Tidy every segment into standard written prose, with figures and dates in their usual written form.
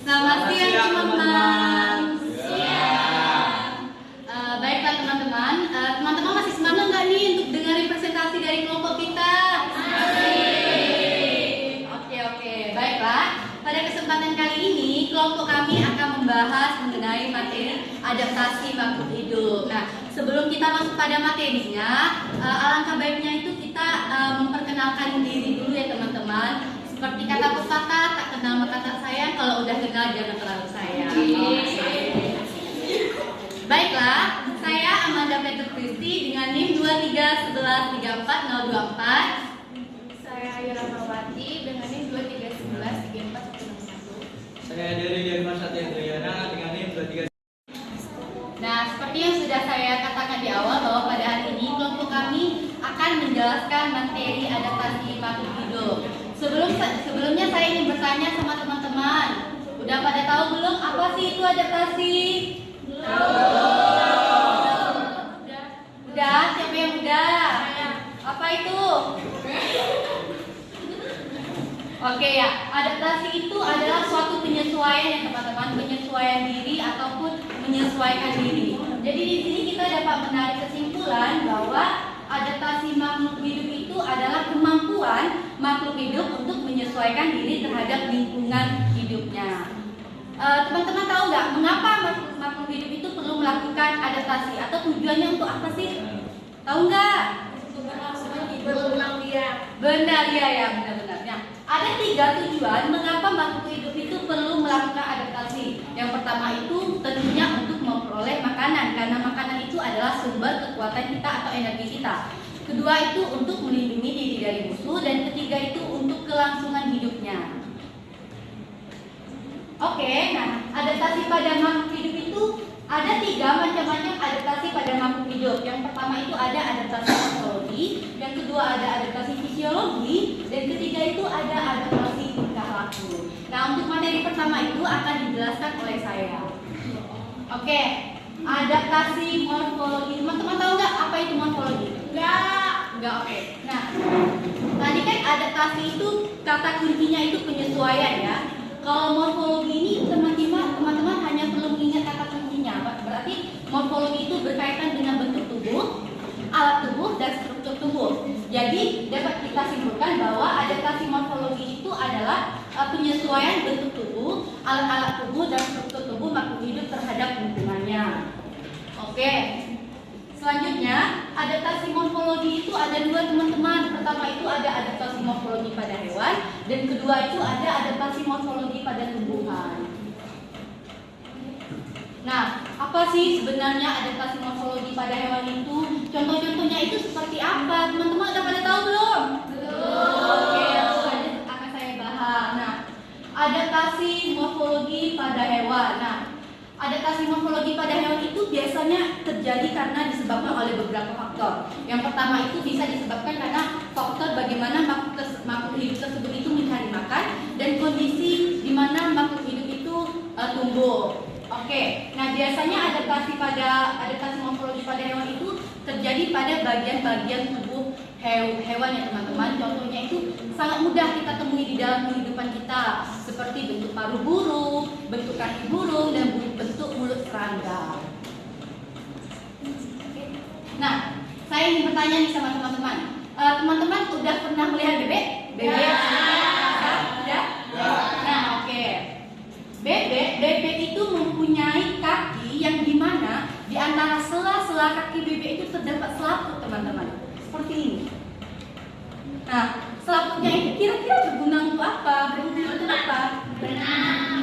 Selamat siang teman-teman. Siang. Baiklah teman-teman, teman-teman masih semangat nggak nih untuk dengerin presentasi dari kelompok kita? Masih. Oke, baiklah. Pada kesempatan kali ini kelompok kami akan membahas mengenai materi adaptasi makhluk hidup. Nah, sebelum kita masuk pada materinya, alangkah baiknya itu kita memperkenalkan diri dulu ya teman-teman. Seperti kata pepatah, tak kenal maka tak sayang, kalau udah kenal jangan terlalu sayang. Baiklah, saya Amanda Peter Kristi dengan NIM 23113404. Saya Ayu Rahmawati dengan NIM 23113461. Saya dari Denmas Satyendriana dengan NIM 23. Nah, seperti yang sudah saya katakan di awal bahwa pada hari ini kelompok kami akan menjelaskan materi adaptasi makhluk hidup. Sebelumnya saya ingin bertanya sama teman-teman, udah pada tahu belum apa sih itu adaptasi? Udah, siapa yang udah? Apa itu? Oke ya, adaptasi itu adalah suatu penyesuaian ya teman-teman, penyesuaian diri ataupun menyesuaikan diri. Jadi di sini kita dapat menarik kesimpulan bahwa adaptasi makhluk hidup itu adalah kemampuan makhluk hidup untuk menyesuaikan diri terhadap lingkungan hidupnya. Teman-teman tahu nggak mengapa makhluk hidup itu perlu melakukan adaptasi atau tujuannya untuk apa sih? Tahu nggak? Berulang dia. Benar ya, benar-benar. Nah, ada 3 tujuan mengapa makhluk hidup itu perlu melakukan adaptasi. Yang pertama itu tentunya untuk memperoleh makanan, karena makanan itu adalah sumber kekuatan kita atau energi kita. Kedua itu untuk melindungi diri dari musuh, dan ketiga itu untuk kelangsungan hidupnya. Oke, nah adaptasi pada makhluk hidup itu ada 3 macam-macam adaptasi pada makhluk hidup. Yang pertama itu ada adaptasi morfologi, yang kedua ada adaptasi fisiologi, dan ketiga itu ada adaptasi tingkah laku. Nah, untuk materi pertama itu akan dijelaskan oleh saya. Oke, adaptasi morfologi. Teman-teman tahu nggak apa itu morfologi? Nggak, oke. Nah, tadi kan adaptasi itu kata kuncinya itu penyesuaian ya. Kalau morfologi ini teman-teman hanya perlu mengingat kata kuncinya. Berarti morfologi itu berkaitan dengan bentuk tubuh, alat tubuh, dan struktur tubuh. Jadi dapat kita simpulkan bahwa adaptasi morfologi itu adalah penyesuaian bentuk tubuh, alat-alat tubuh, dan struktur tubuh makhluk hidup terhadap lingkungannya. Oke. Selanjutnya, adaptasi morfologi itu ada 2 teman-teman. Pertama itu ada adaptasi morfologi pada hewan, dan kedua itu ada adaptasi morfologi pada tumbuhan. Nah, apa sih sebenarnya adaptasi morfologi pada hewan itu? Contoh-contohnya itu seperti apa? Teman-teman udah pada tahu belum? Oke, langsung aja akan saya bahas. Nah, adaptasi morfologi pada hewan. Nah, adaptasi morfologi pada hewan itu biasanya terjadi karena disebabkan oleh beberapa faktor. Yang pertama itu bisa disebabkan karena faktor bagaimana makhluk hidup tersebut itu mencari makan dan kondisi di mana makhluk hidup itu tumbuh. Oke, nah biasanya adaptasi morfologi pada hewan itu terjadi pada bagian-bagian tubuh hewan ya teman-teman. Contohnya itu sangat mudah kita temui di dalam kehidupan kita, seperti bentuk paruh burung, bentuk kaki burung, dan bentuk mulut serangga. Nah, saya ingin bertanya nih sama teman-teman. Teman-teman udah pernah melihat bebek? Bebek? Sudah? Nah, oke. Bebek itu mempunyai kaki yang dimana di antara sela-sela kaki bebek itu terdapat selaput teman-teman. Seperti ini. Nah, selaputnya itu kira-kira berguna untuk apa? Berguna untuk apa?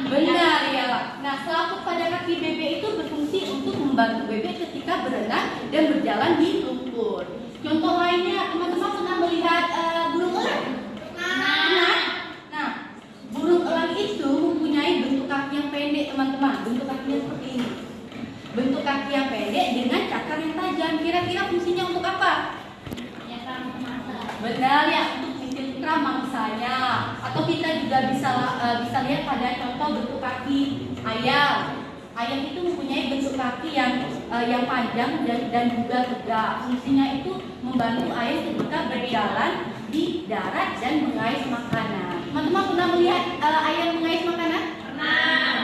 Benar ya. Nah, selaput pada kaki bebek itu berfungsi untuk membantu bebek ketika berenang dan berjalan di lumpur. Contoh lainnya, teman-teman pernah melihat burung elang? Nah, burung elang itu mempunyai bentuk kaki yang pendek teman-teman. Bentuk kakinya seperti ini. Bentuk kaki yang pendek dengan cakar yang tajam. Kira-kira fungsinya untuk apa? Benar ya, untuk mencengkram mangsanya. Atau kita juga bisa lihat pada contoh bentuk kaki ayam. Ayam itu mempunyai bentuk kaki yang panjang dan juga tegak. Fungsinya itu membantu ayam ketika berjalan di darat dan mengais makanan. Teman-teman pernah melihat ayam mengais makanan? Pernah.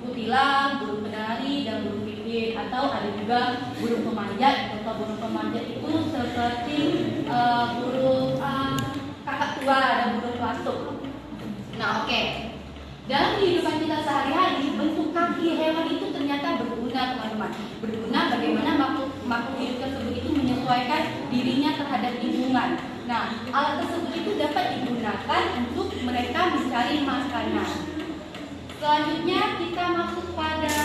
kutilang, burung kenari, dan burung pipit. Atau ada juga burung pemanjat. Contoh burung pemanjat itu seperti burung kakak tua dan burung pelatuk. Nah, oke. Dalam kehidupan kita sehari-hari, bentuk kaki hewan itu ternyata berguna, teman-teman. Berguna bagaimana makhluk hidup tersebut itu menyesuaikan dirinya terhadap lingkungan. Nah, alat tersebut itu dapat digunakan untuk mereka mencari makanan. Selanjutnya kita masuk pada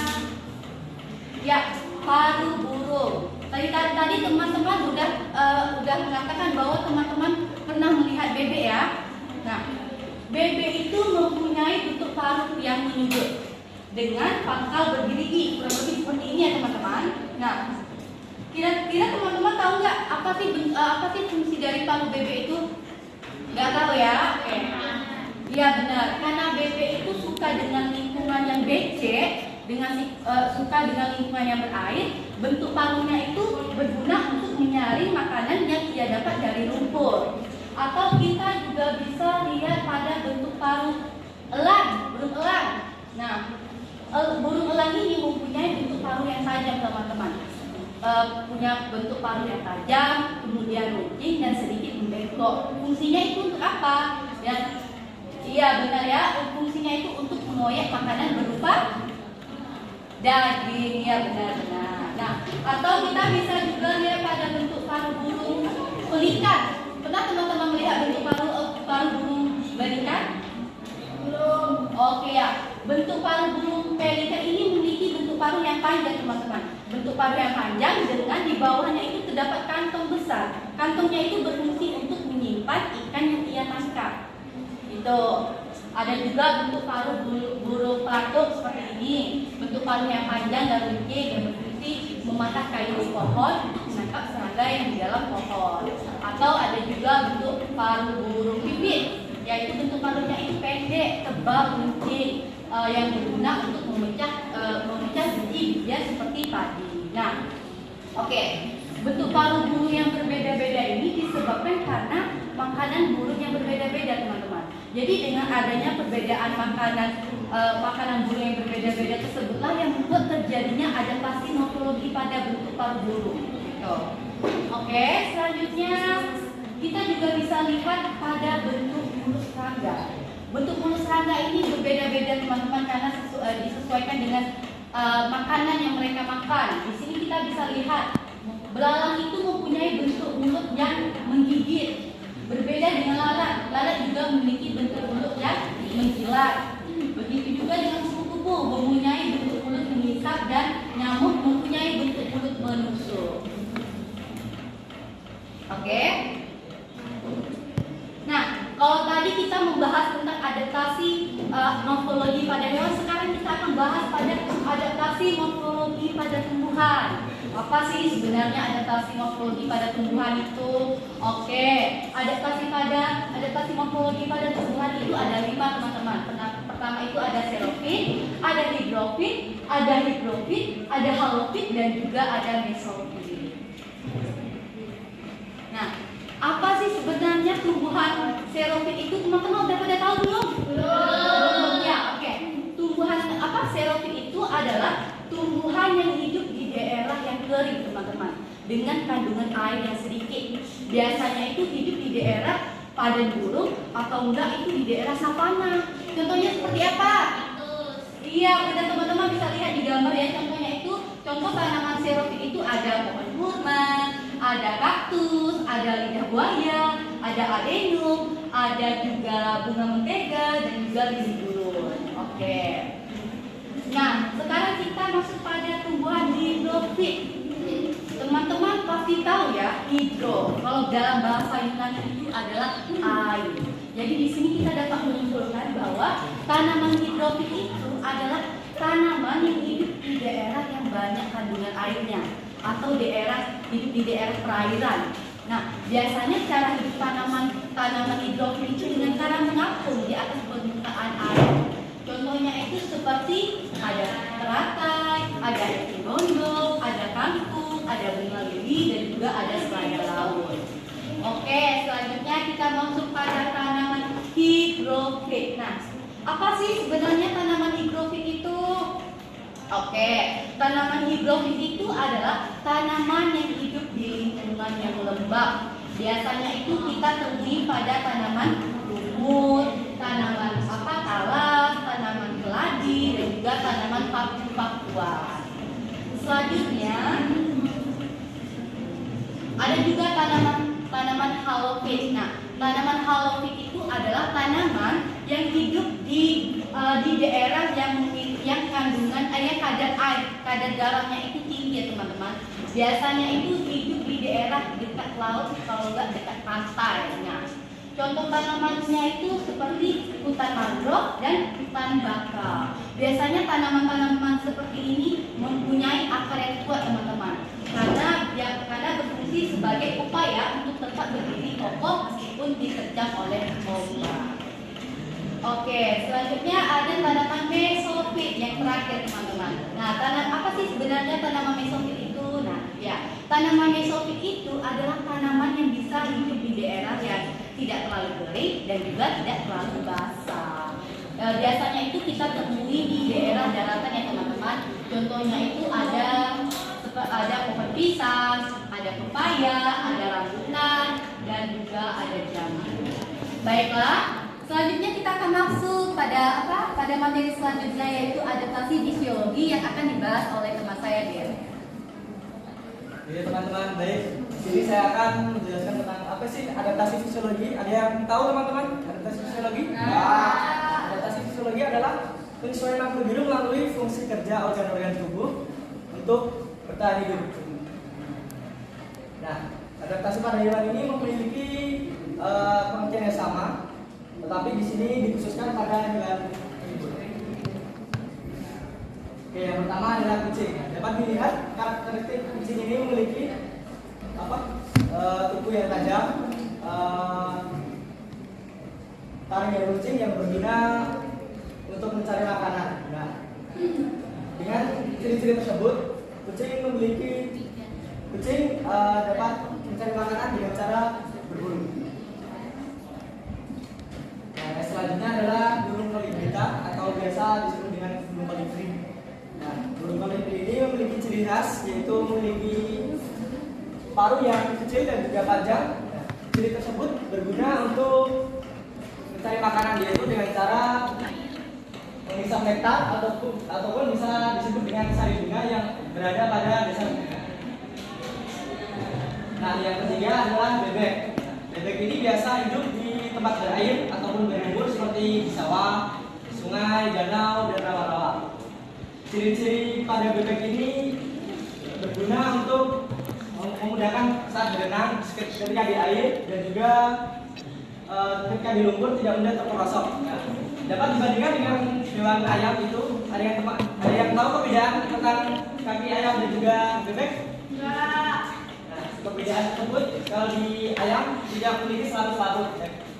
paruh burung. Tadi teman-teman udah mengatakan bahwa teman-teman pernah melihat bebek ya. Nah, bebek itu mempunyai bentuk paruh yang menyudut dengan pangkal bergerigi, kurang lebih seperti ini ya teman-teman. Nah, kira-kira teman-teman tahu nggak apa sih fungsi dari paruh bebek itu? Nggak tahu ya? Oke. Iya benar, karena bebek itu suka dengan lingkungan yang becek, suka dengan lingkungan yang berair. Bentuk paruhnya itu berguna untuk menyaring makanan yang ia dapat dari lumpur. Atau kita juga bisa lihat pada bentuk paruh elang, burung elang. Nah, burung elang ini mempunyai bentuk paruh yang tajam, teman-teman. Punya bentuk paruh yang tajam, kemudian runcing dan sedikit membengkok. Fungsinya itu untuk apa? Iya benar ya, fungsinya itu untuk mengoyak makanan berupa daging, ya benar-benar. Nah, atau kita bisa juga lihat pada bentuk paruh burung pelikan. Pernah teman-teman melihat bentuk paruh burung pelikan? Belum. Oke ya. Bentuk paruh burung pelikan ini memiliki bentuk paruh yang panjang, teman-teman. Bentuk paruh yang panjang dengan di bawahnya itu terdapat kantong besar. Kantongnya itu berfungsi untuk menyimpan ikan yang ia tangkap. Itu. Ada juga bentuk paruh burung pelatuk seperti ini. Bentuk paruh yang panjang dan runcing dan berfungsi mematah kayu di pohon untuk menangkap serangga yang di dalam pohon. Atau ada juga bentuk paruh burung pipit, yaitu bentuk paruhnya itu pendek, tebal, runcing, yang berguna untuk memecah biji-bijian seperti padi. Nah, oke. Bentuk paruh burung yang berbeda-beda ini disebabkan karena makanan burung yang berbeda-beda, teman-teman. Jadi dengan adanya perbedaan makanan burung yang berbeda-beda tersebutlah yang membuat terjadinya adaptasi morfologi pada bentuk paruh burung. Oke, selanjutnya kita juga bisa lihat pada bentuk mulut serangga. Bentuk mulut serangga ini berbeda-beda, teman-teman, karena disesuaikan dengan makanan yang mereka makan. Di sini kita bisa lihat belalang itu mempunyai bentuk mulut yang menggigit. Berbeda dengan lalat. Lalat juga memiliki bentuk mulut yang menjilat. Begitu juga dengan kupu-kupu, mempunyai bentuk mulut mengisap, dan nyamuk mempunyai bentuk mulut menusuk. Oke. Nah, kalau tadi kita membahas tentang adaptasi morfologi pada hewan, sekarang kita akan bahas pada adaptasi morfologi pada tumbuhan. Apa sih sebenarnya adaptasi morfologi pada tumbuhan itu? Oke, adaptasi morfologi pada tumbuhan itu ada 5, teman-teman. Pertama itu ada xerofit, ada hydrofit, ada halofit, dan juga ada mesofit. Nah, apa sih sebenarnya tumbuhan xerofit itu? Teman-teman udah pada tahu belum? Belum. Ya, oke. Tumbuhan xerofit itu adalah tumbuhan yang hidup di daerah yang kering, teman-teman, dengan kandungan air yang sedikit. Biasanya itu hidup di daerah padang gurun atau enggak itu di daerah savana. Contohnya seperti apa? Iya, benar, teman-teman bisa lihat di gambar ya. Contohnya itu, contoh tanaman xerofit itu ada pohon kurma, ada kaktus, ada lidah buaya, ada adenum, ada juga bunga mentega, dan juga lili gurun. Oke. Nah, sekarang kita masuk pada tumbuhan hidrofit. Teman-teman pasti tahu ya, hidro. Kalau dalam bahasa Yunani itu adalah air. Jadi di sini kita dapat menyimpulkan bahwa tanaman hidrofit itu analah tanaman yang hidup di daerah yang banyak kandungan airnya atau hidup di daerah perairan. Nah, biasanya cara hidup tanaman hidrofit itu dengan cara mengapung di atas permukaan air. Contohnya itu seperti ada teratai, ada echinodon, ada kangkung, ada bunga lili, dan juga ada selada laut. Oke, selanjutnya kita masuk pada tanaman higrofit. Nah, apa sih sebenarnya tanaman higrofit itu? Oke, tanaman higrofit itu adalah tanaman yang hidup di lingkungan yang lembab. Biasanya itu kita temui pada tanaman lumut, tanaman talas, tanaman keladi, dan juga tanaman paku-pakuan. Selanjutnya ada juga tanaman halofit. Nah, tanaman halofit itu adalah tanaman yang hidup di daerah yang kandungan kadar garamnya itu tinggi ya teman-teman. Biasanya itu hidup di daerah dekat laut kalau nggak dekat pantai. Nah, contoh tanamannya itu seperti hutan mangrove dan hutan bakau. Biasanya tanaman-tanaman seperti ini mempunyai akar yang kuat teman-teman, karena berfungsi sebagai upaya untuk tetap berdiri kokoh meskipun diterjang oleh ombak. Oke, selanjutnya ada tanaman mesofit yang terakhir teman-teman. Nah, apa sih sebenarnya tanaman mesofit itu? Nah, ya, tanaman mesofit itu adalah tanaman yang bisa hidup di daerah yang tidak terlalu kering dan juga tidak terlalu basah. Biasanya itu kita temui di daerah daratan ya teman-teman. Contohnya itu ada pohon pisang, ada pepaya, ada rambutan, dan juga ada jambu. Baiklah. Selanjutnya kita akan masuk pada materi selanjutnya, yaitu adaptasi fisiologi yang akan dibahas oleh teman saya, Der. Oke teman-teman, baik. Di sini saya akan menjelaskan tentang apa sih adaptasi fisiologi. Ada yang tahu teman-teman adaptasi fisiologi? Adaptasi fisiologi adalah penyesuaian makhluk hidup melalui fungsi kerja organ-organ tubuh untuk bertahan hidup. Nah, adaptasi pada hewan ini memiliki pengertian yang sama, tetapi di sini dikhususkan pada hewan hidup. Oke, yang pertama adalah kucing. Dapat dilihat karakteristik kucing ini memiliki tubuh yang tajam, taring yang runcing yang berguna untuk mencari makanan. Nah, dengan ciri-ciri tersebut, kucing dapat mencari makanan dengan cara berburu. Nah, selanjutnya adalah burung kolibri atau biasa disebut dengan burung kolibri. Nah, burung kolibri ini memiliki ciri khas, yaitu memiliki paruh yang kecil dan juga panjang. Nah, ciri tersebut berguna untuk mencari makanan, yaitu dengan cara menghisap nektar ataupun bisa disebut dengan sari bunga yang berada pada dasar bunga. Nah, yang ketiga adalah bebek. Bebek ini biasa hidup di tempat berair ataupun berlumpur seperti di sawah, sungai, danau, dan rawa-rawa. Ciri-ciri pada bebek ini berguna untuk memudahkan saat berenang ketika di air dan juga ketika di lumpur tidak mudah terperosok. Nah, dapat dibandingkan dengan hewan ayam itu. Ada yang tahu perbedaan tentang kaki ayam dan juga bebek? Enggak. Nah, perbedaan tersebut kalau di ayam tidak memiliki selaput.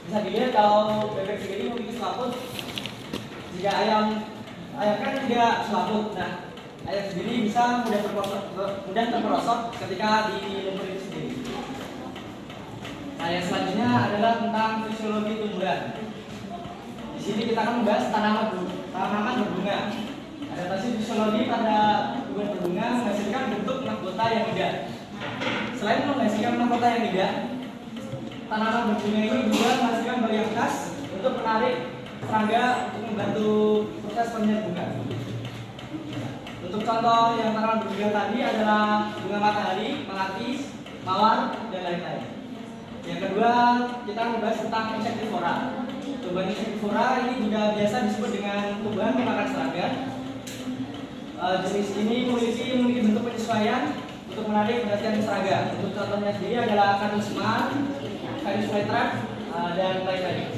Bisa dilihat kalau bebek sendiri memiliki selaput. Jika ayam kan tidak selaput. Nah, ayam sendiri bisa mudah terperosok ketika di lumpur itu sendiri. Nah, yang selanjutnya adalah tentang fisiologi tumbuhan. Di sini kita akan membahas tanaman berbunga. Adaptasi fisiologi pada tumbuhan berbunga menghasilkan bentuk mahkota yang indah. Selain menghasilkan mahkota yang indah, tanaman berbunga ini juga menghasilkan bau yang khas untuk menarik serangga untuk membantu proses penyerbukan. Untuk contoh yang tanaman berbunga tadi adalah bunga matahari, melati, mawar, dan lain-lain. Yang kedua, kita membahas tentang insektivora. Tumbuhan insektivora ini juga biasa disebut dengan tumbuhan pemakan serangga. Jenis ini memiliki bentuk penyesuaian untuk menarik perhatian serangga. Untuk contohnya sendiri adalah Canis mar, Canis flytrap, dan lain-lain.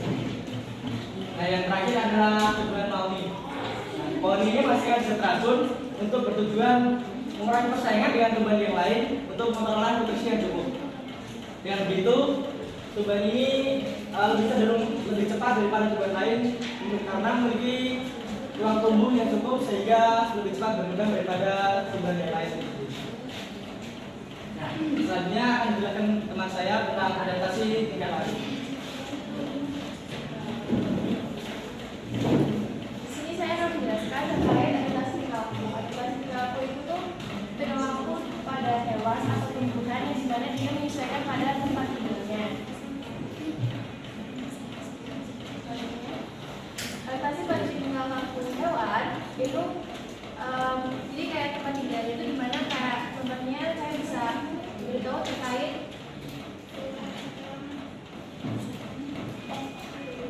Nah, yang terakhir adalah tumbuhan mauni. Mauni ini menghasilkan zat racun untuk bertujuan mengurangi persaingan dengan tumbuhan yang lain untuk memperoleh nutrisi yang cukup. Dengan begitu, tumbuhan ini lebih cenderung lebih cepat daripada tumbuhan lain karena memiliki ruang tumbuh yang cukup sehingga lebih cepat berkembang daripada tumbuhan yang lain. Nah, selanjutnya akan dijelaskan teman saya tentang adaptasi tingkat laku. Di sini saya akan menjelaskan terkait adaptasi tingkah laku akibat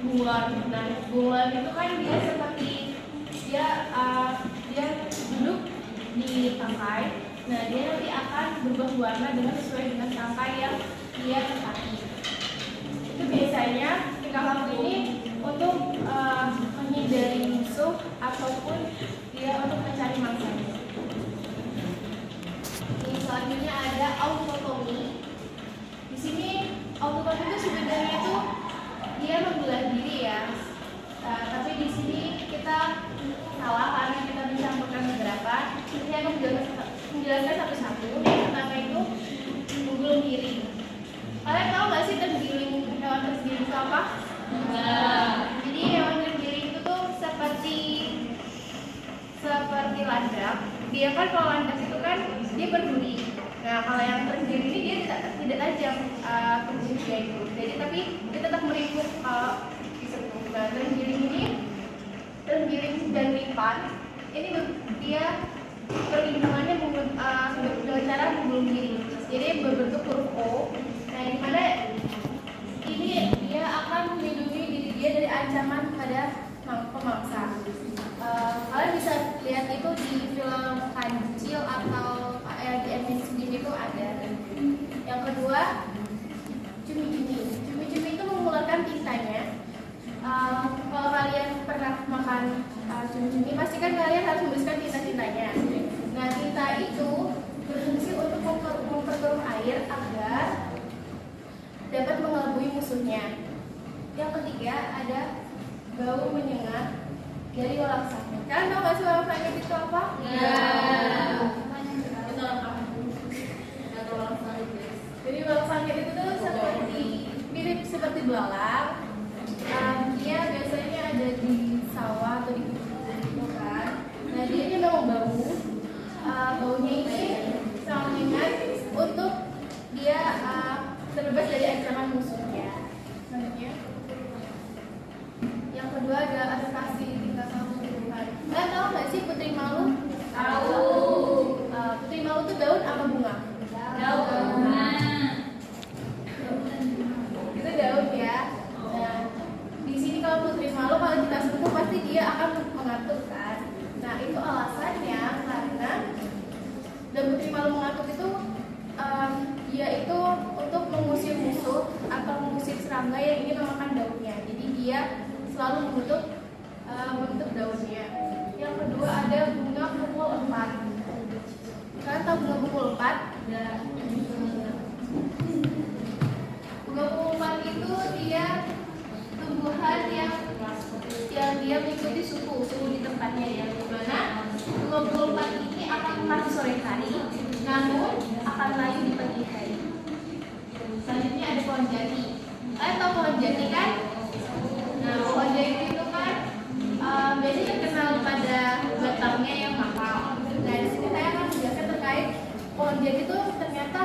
bunglon. Nah, bunglon itu kan dia seperti dia duduk di tangkai. Nah, dia nanti akan berubah warna dengan sesuai dengan tangkai yang dia tempati. Itu biasanya tingkah laku ini untuk menghindari musuh ataupun dia untuk mencari mangsanya. Ini selanjutnya ada autotomi. Di sini autotomi itu sebenarnya itu dia membelah diri ya. Tapi di sini kita salah karena kita mencampurkan beberapa. Saya akan menjelaskan satu-satu. Yang pertama itu menggulung giring. Kalian tahu nggak sih terenggiling, hewan terenggiling itu apa? Jadi hewan terenggiling itu tuh seperti landak. Dia kan kalau landak itu kan dia berduri. Nah, kalau yang terenggiling ini dia tidak tajam tubuhnya itu. Jadi tapi dia tetap meringkuk kalau disentuh. Nah, terenggiling dan lipan ini dia perlindungannya dengan cara menggulung diri. Jadi berbentuk huruf O. Nah, di mana ini dia akan melindungi diri dia dari ancaman pada pemangsa. Kalian bisa lihat itu di film Kancil atau di MNC itu ada. Yang kedua, cumi-cumi. Cumi-cumi itu mengeluarkan tintanya. Kalau kalian pernah makan cumi-cumi, pasti kan kalian harus membersihkan tinta-tintanya. Nah, tinta itu berfungsi untuk memperkeruh air agar dapat mengelabui musuhnya. Yang ketiga ada bau menyengat dari walang sangit. Kalian tahu nggak sih walang sangit itu apa? Jadi walang sangit itu tuh mirip seperti belalang. Dia biasanya ada di sawah atau di kebun gitu kan. Nah, dia ini memang baunya ini sangat menyengat untuk dia terbebas dari ancaman musuhnya. Selanjutnya, yang kedua ada adaptasi tingkat laku tumbuhan. Kalian tahu nggak sih putri malu? Tahu. Putri malu itu daun apa bunga? Daun. Itu daun ya. Nah, di sini kalau putri malu kalau kita sentuh pasti dia akan mengatuk kan. Nah, itu alasannya karena dan putri malu mengatuk itu dia itu untuk mengusir musuh atau mengusir serangga yang ingin memakan daunnya. Jadi dia selalu menutup daunnya. Yang kedua ada bunga pukul 4. Kalian tahu bunga pukul 4? Bunga pukul 4 itu dia tumbuhan yang dia mengikuti suhu di tempatnya ya. Dimana bunga pukul 4 ini akan mekar di sore hari, namun akan layu di pagi hari. Selanjutnya ada pohon jati. Kalian tahu pohon jati kan? Nah, pohon jati itu kan biasanya terkenal pada batangnya yang mahal. Nah, di sini saya akan menjelaskan terkait pohon jati itu ternyata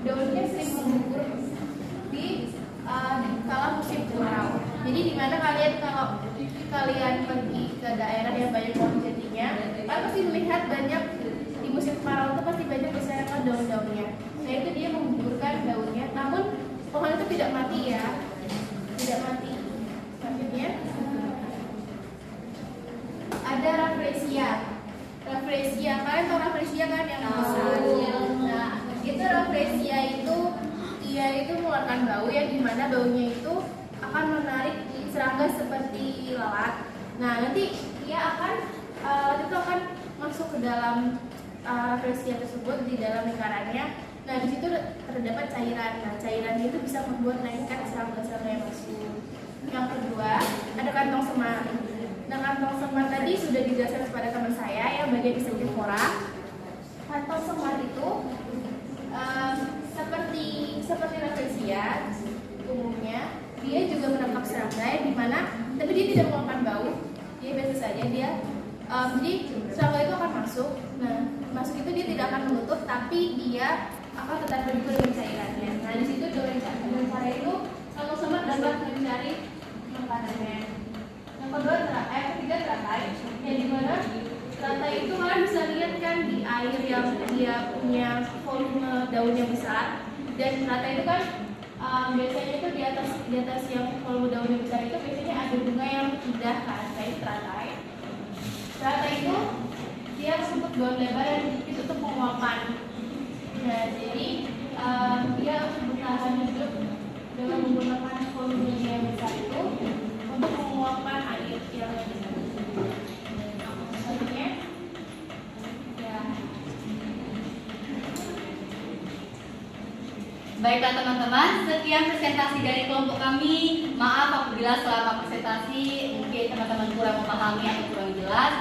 daunnya sering menggugur di kala musim kemarau. Jadi di mana kalau kalian pergi ke daerah yang banyak pohon jatinya, kalian pasti melihat banyak di musim kemarau itu pasti banyak berserakan daun-daunnya. Nah, itu dia menggugurkan daunnya, namun pohon itu tidak mati ya, tidak mati. Selanjutnya ada rafflesia. Rafflesia, kalian tahu rafflesia kan yang besar? Nah, itu rafflesia itu dia itu mengeluarkan bau yang dimana baunya itu akan menarik serangga seperti lalat. Nah, nanti dia akan masuk ke dalam rafflesia tersebut di dalam lingkarannya. Nah, di situ terdapat cairan. Nah, cairan itu bisa membuat naikkan serangga-serangga yang masuk. Yang kedua, ada kantong semar. Nah, kantong semar tadi sudah dijelaskan kepada teman saya yang bagian insektivora. Kantong semar itu seperti rafflesia umumnya, dia juga menangkap serangga yang dimana, tapi dia tidak mengeluarkan bau. Dia biasa saja jadi serangga itu akan masuk. Nah, masuk itu dia tidak akan menutup, tapi dia akan tetap berkumpul dengan cairannya. Nah, di situ dengan cara itu kantong semar dapat mencari makanannya. Yang ketiga teratai, yang dimana teratai itu kalian bisa lihat kan di air yang dia punya volume daunnya besar, dan teratai itu kan biasanya itu di atas dia untuk daun lebar dan tipis untuk penguapan. Nah, jadi dia bertahan hidup dengan menggunakan volume yang besar itu untuk penguapan air yang lebih besar. Selanjutnya, ya. Baiklah teman-teman, sekian presentasi dari kelompok kami. Maaf apabila selama presentasi mungkin teman-teman kurang memahami atau kurang jelas.